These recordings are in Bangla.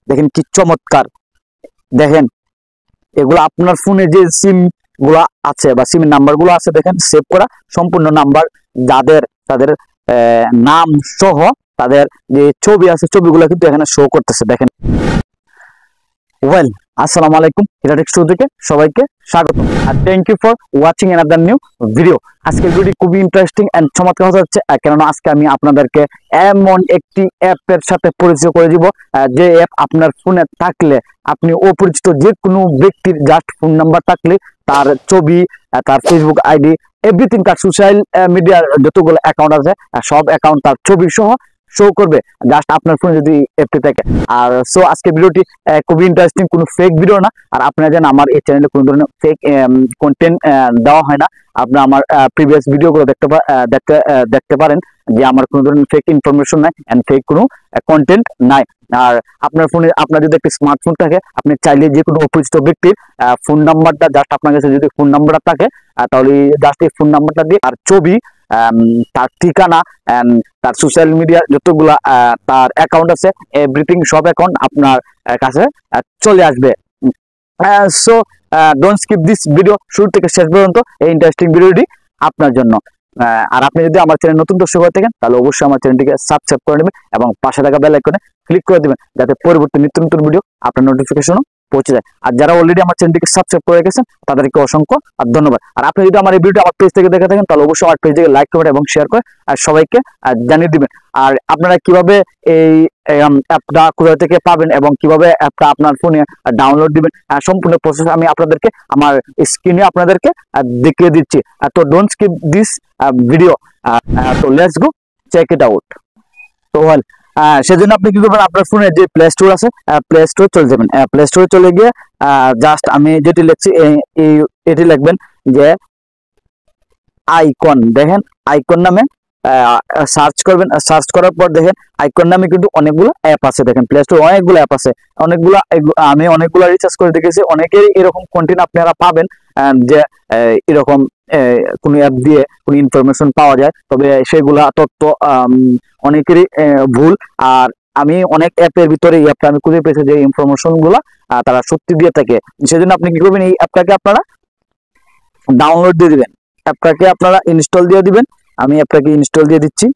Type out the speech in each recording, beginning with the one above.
দেখেন কি চমৎকার। দেখেন এগুলো আপনার ফোনে যে সিম গুলা আছে বা সিম নাম্বার গুলো আছে দেখেন সেভ করা সম্পূর্ণ নাম্বার, যাদের তাদের নাম সহ তাদের যে ছবি আছে ছবিগুলো কিন্তু এখানে শো করতেছে। দেখেন ওয়েল, আসসালামু আলাইকুম, হিরা টেক স্টুডিও থেকে সবাইকে স্বাগত আর thank you for watching another new video. আজকের ভিডিও খুবই ইন্টারেস্টিং এন্ড চমৎকার হতে যাচ্ছে, কেননা আজকে আমি আপনাদেরকে এমন একটি অ্যাপের সাথে পরিচয় করে দিব যে অ্যাপ আপনার ফোনে থাকলে আপনি অপরিচিত যে কোনো ব্যক্তির জাস্ট ফোন নাম্বার থাকলে তার ছবি, তার ফেসবুক আইডি, এভরিথিং, তার সোশ্যাল মিডিয়ার যতগুলো অ্যাকাউন্ট আছে সব অ্যাকাউন্ট তার ছবি সহ শো করবে জাস্ট আপনার ফোনে যদি অ্যাপটি থাকে। আর সো আজকে ভিডিওটি খুবই ইন্টারেস্টিং, কোনো ফেক ভিডিও না। আর আপনারা জানেন আমার এই চ্যানেলে কোনো ধরনের ফেক কন্টেন্ট দেওয়া হয় না। আপনারা আমার প্রিভিয়াস ভিডিওগুলো দেখতে পারেন যে আমার কোনো ধরনের ফেক ইনফরমেশন নাই এন্ড ফেক কোনো কন্টেন্ট নাই। আর আপনার ফোনে আপনার যদি একটি স্মার্টফোন থাকে, আপনি চাইলে যে কোনো অপরিচিত ব্যক্তির ফোন নাম্বারটা জাস্ট আপনার কাছে যদি ফোন নাম্বারটা থাকে তাহলে জাস্ট এই ফোন নাম্বারটা দিয়ে আর ছবি, তার ঠিকানা, তার সোশ্যাল মিডিয়া যতগুলা তার অ্যাকাউন্ট আছে এভরিথিং সব অ্যাকাউন্ট আপনার কাছে চলে আসবে। So don't skip this video, শুরু থেকে শেষ পর্যন্ত এই ইন্টারেস্টিং ভিডিওটি আপনার জন্য। আর আপনি যদি আমার চ্যানেল নতুন দর্শক হয়ে থাকেন তাহলে অবশ্যই আমার চ্যানেলটিকে সাবস্ক্রাইব করে নেবেন এবং পাশে থাকা বেল আইকনে ক্লিক করে দেবেন যাতে পরবর্তী নিত্য নতুন ভিডিও আপনার নোটিফিকেশনও পৌঁছে যায়। আর যারা অলরেডি আমার চ্যানেলটিকে সাবস্ক্রাইব করে গেছেন তাদেরকে অসংখ্য ধন্যবাদ। আর আপনি যদি আমার এই ভিডিওটি আমার পেজ থেকে দেখে থাকেন তাহলে অবশ্যই আমার পেজে লাইক করবেন এবং শেয়ার করে আর সবাইকে জানিয়ে দিবেন। আর আপনারা কিভাবে এই অ্যাপটা কোথা থেকে পাবেন এবং কিভাবে অ্যাপটা আপনার ফোনে ডাউনলোড দিবেন সম্পূর্ণ প্রসেস আমি আপনাদেরকে আমার স্ক্রিনে আপনাদেরকে দেখিয়ে দিচ্ছি। তো ডোন্ট স্কিপ দিস ভিডিও, তো let's go check it out. তো সেজন্য আপনি কি করবেন, আপনার ফোনে যে প্লে স্টোর আছে প্লে স্টোর চলে যাবেন। প্লে স্টোরে চলে গিয়ে জাস্ট আমি যেটি লিখছি এটি লিখবেন যে আইকন। দেখেন আইকন নামে সার্চ করবেন। সার্চ করার পর দেখেন আইকন নামে কিন্তু অনেকগুলো অ্যাপ আছে। দেখেন প্লে স্টোর অনেকগুলো অ্যাপ আছে, আমি অনেকগুলো রিসার্চ করে দেখেছি। অনেকেরই এরকম কন্টেন্ট আপনারা পাবেন যে এরকম কোনো অ্যাপ দিয়ে কোনো ইনফরমেশন পাওয়া যায়, তবে সেগুলা তথ্য অনেকেরই ভুল। আর আমি অনেক অ্যাপের ভিতরে এই অ্যাপটা আমি খুঁজে পেয়েছি যে ইনফরমেশন গুলা তারা সত্যি দিয়ে থাকে। সেজন্য আপনি কি করবেন, এই অ্যাপটাকে আপনারা ডাউনলোড দিয়ে দিবেন, অ্যাপটাকে আপনারা ইনস্টল দিয়ে দিবেন। আমি অ্যাপটাকে ইনস্টল দিয়ে দিচ্ছি।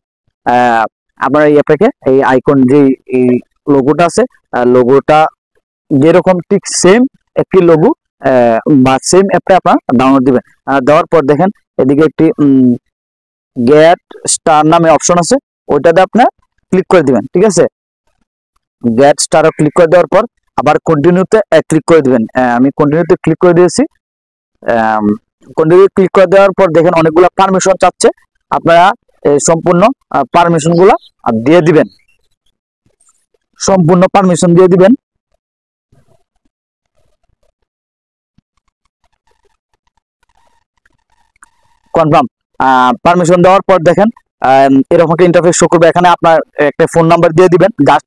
আপনারা এই অ্যাপটাকে এই আইকন যে এই লোগোটা আছে লোগোটা যেরকম ঠিক সেম একটি লোগো বা সেম অ্যাপটা আপনারা ডাউনলোড দিবেন। দেওয়ার পর দেখেন এদিকে একটি গেট স্টার নামে অপশন আছে, ওইটাতে আপনার ক্লিক করে দিবেন। ঠিক আছে, গেট স্টার ক্লিক করে দেওয়ার পর আবার কন্টিনিউতে ক্লিক করে দিবেন। আমি কন্টিনিউতে ক্লিক করে দিয়েছি। কন্টিনিউ ক্লিক করে দেওয়ার পর দেখেন অনেকগুলো পারমিশন চাচ্ছে, আপনারা সম্পূর্ণ পারমিশন গুলা দিয়ে দিবেন, সম্পূর্ণ পারমিশন দিয়ে দিবেন। কনফার্ম পারমিশন দেওয়ার পর দেখেন এরকম একটা ইন্টারফেস শো করবে। এখানে আপনার একটা ফোন নাম্বার দিয়ে দিবেন, জাস্ট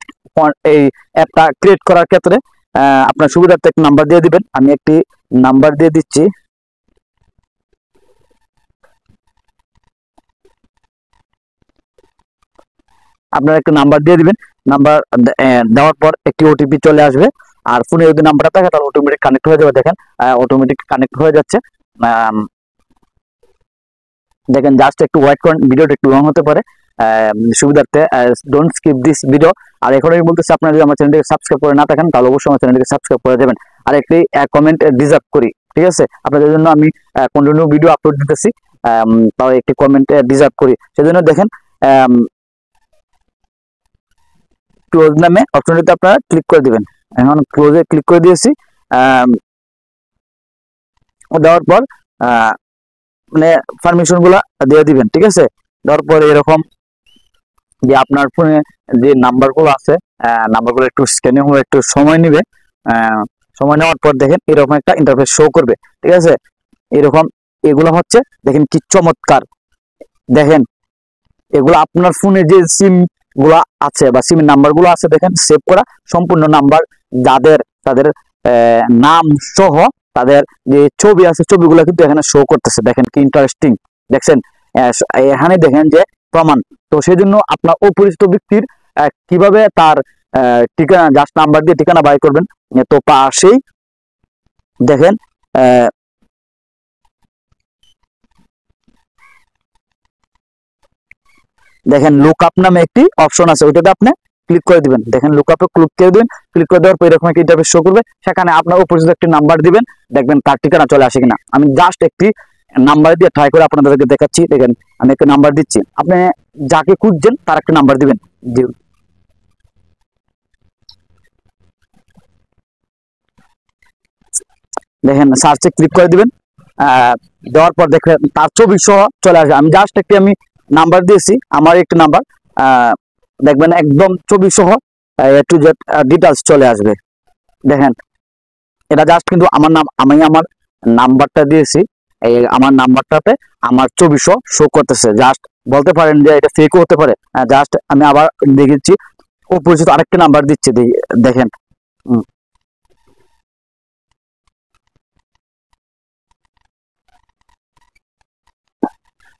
এই অ্যাপটা ক্রিয়েট করার ক্ষেত্রে আপনার সুবিধার্থে একটা নাম্বার দিয়ে দিবেন। আমি একটি নাম্বার দিয়ে দিচ্ছি। আপনারা একটা নাম্বার দিয়ে দিবেন। নাম্বার দেওয়ার পর একটি ওটিপি চলে আসবে। আর ফোনে যদি নাম্বারটা থাকে তাহলে অটোমেটিক কানেক্ট হয়ে যাবে। দেখেন অটোমেটিক কানেক্ট হয়ে যাচ্ছে। দেখেন জাস্ট একটু ওয়েট করেন, ভিডিওটা একটু লং হতে পারে সুবিধার্থে। Don't skip this video. আর এখন আমি বলতেছি আপনারা যদি আমার চ্যানেলটিকে সাবস্ক্রাইব করে না থাকেন তাহলে অবশ্যই আমার চ্যানেলটিকে সাবস্ক্রাইব করে যাবেন। আর একটি কমেন্ট ডিজার্ভ করি, ঠিক আছে, আপনাদের জন্য আমি কন্টিনিউ ভিডিও আপলোড দিতেছি, তাও একটি কমেন্ট ডিজার্ভ করি। সেজন্য দেখেন ক্লোজ নামে অপশনটিতে আপনারা ক্লিক করে দিবেন। এখন ক্লোজে ক্লিক করে দিয়েছি। দেওয়ার পর মানে পারমিশন গুলা দিয়ে দিবেন। ঠিক আছে, দেওয়ার পর এরকম যে আপনার ফোনে যে নাম্বার গুলো আছে নাম্বার গুলো একটু স্ক্যানিং হয়ে একটু সময় নিবে। সময় নেওয়ার পর দেখেন এরকম একটা ইন্টারফেস শো করবে। ঠিক আছে, এরকম এগুলো হচ্ছে দেখেন কি চমৎকার। দেখেন এগুলো আপনার ফোনে যে সিম গুলা আছে বা সিম নাম্বার গুলো আছে দেখেন সেভ করা সম্পূর্ণ নাম্বার, যাদের তাদের নাম সহ তাদের যে ছবি আছে ছবিগুলো কিন্তু এখানে শো করতেছে। দেখেন কি ইন্টারেস্টিং, দেখছেন এখানে দেখেন যে প্রমাণ। তো সেই জন্য আপনার অপরিচিত ব্যক্তির কিভাবে তার ঠিকানা জাস্ট নাম্বার দিয়ে ঠিকানা বাই করবেন। তো পাশেই দেখেন দেখেন লুকআপ নামে একটি অপশন আছে, ওইটাতে আপনি ক্লিক করে দিবেন। দেখেন লুকআপে ক্লিক করে দিবেন, ক্লিক করে দেওয়ার পর এরকম একটা ইন্টারফেস শো করবে, সেখানে আপনার উপস্থিত একটি নাম্বার দিবেন, দেখবেন তার ঠিকানা চলে আসে কিনা। আমি জাস্ট একটি নাম্বার দিয়ে ট্রাই করে আপনাদেরকে দেখাচ্ছি। দেখেন আমি একটা নাম্বার দিচ্ছি, আপনি যাকে খুঁজছেন তার একটা নাম্বার দিবেন। দেখেন সার্চে ক্লিক করে দিবেন, দেওয়ার পর দেখেন তার ছবি সহ চলে আসবে। আমি জাস্ট আমি নাম্বার দিয়েছি, আমার একটি নাম্বার, দেখবেন একদম ছবি সহ এ টু জেড ডিটেলস চলে আসবে। দেখেন এটা জাস্ট কিন্তু আমার নাম, আমি আমার নাম্বারটা দিয়েছি, এই আমার নাম্বারটাতে আমার ছবি সহ শো করতেছে। জাস্ট বলতে পারেন যে এটা ফেকও হতে পারে। জাস্ট আমি আবার দেখেছি, অপরিচিত আরেকটা নাম্বার দিচ্ছি, দেখেন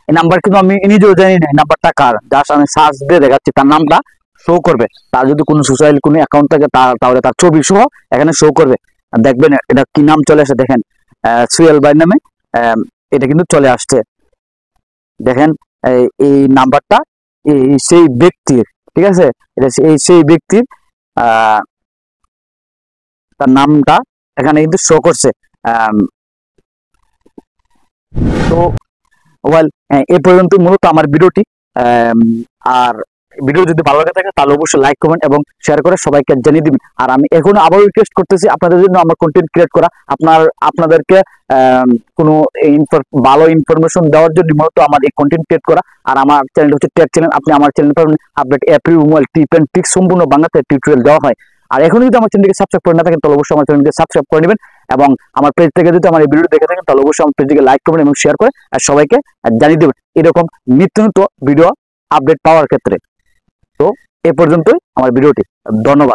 এই নাম্বার কিন্তু আমি নিজেও জানি না নাম্বারটা কার, জাস্ট আমি সার্চ দিয়ে দেখাচ্ছি, তার নামটা শো করবে। তার যদি কোনো সোশ্যাল কোনো অ্যাকাউন্ট থাকে তাহলে তার ছবি সহ এখানে শো করবে। দেখবেন এটা কি নাম চলে আসে, দেখেন সুয়েল ভাই নামে এটা কিন্তু চলে আসছে। দেখেন এই নাম্বারটা সেই ব্যক্তির, ঠিক আছে, এটা সেই ব্যক্তির তার নামটা এখানে কিন্তু শো করছে। তো ওয়েল, এই পর্যন্ত মূলত আমার ভিডিওটি। আর ভিডিও যদি ভালো লাগে থাকে তাহলে অবশ্যই লাইক কমেন্ট এবং শেয়ার করে সবাইকে জানিয়ে দিবেন। আর আমি এখন আবার রিকোয়েস্ট করতেছি আপনাদের জন্য আমার কন্টেন্ট ক্রিয়েট করা, আপনাদেরকে কোনো ভালো ইনফরমেশন দেওয়ার জন্য মূলত আমার এই কন্টেন্ট ক্রিয়েট করা। আর আমার চ্যানেল হচ্ছে টেক চ্যানেল, আপনি আমার চ্যানেল পাবেন update app mobile tip and tricks সম্পূর্ণ বাংলাতে টিউটোরিয়াল দেওয়া হয়। আর এখন যদি আমার চ্যানেলকে সাবস্ক্রাইব করে না থাকেন তাহলে অবশ্যই আমার চ্যানেলকে সাবস্ক্রাইব করে নেবেন, এবং আমার পেজ থেকে যদি আমার এই ভিডিও দেখে থাকেন তাহলে অবশ্যই আমার পেজটিকে লাইক করবেন এবং শেয়ার করে আর সবাইকে জানিয়ে দেবেন এরকম নিত্য নতুন ভিডিও আপডেট পাওয়ার ক্ষেত্রে। তো এ পর্যন্তই আমার ভিডিওটি, ধন্যবাদ।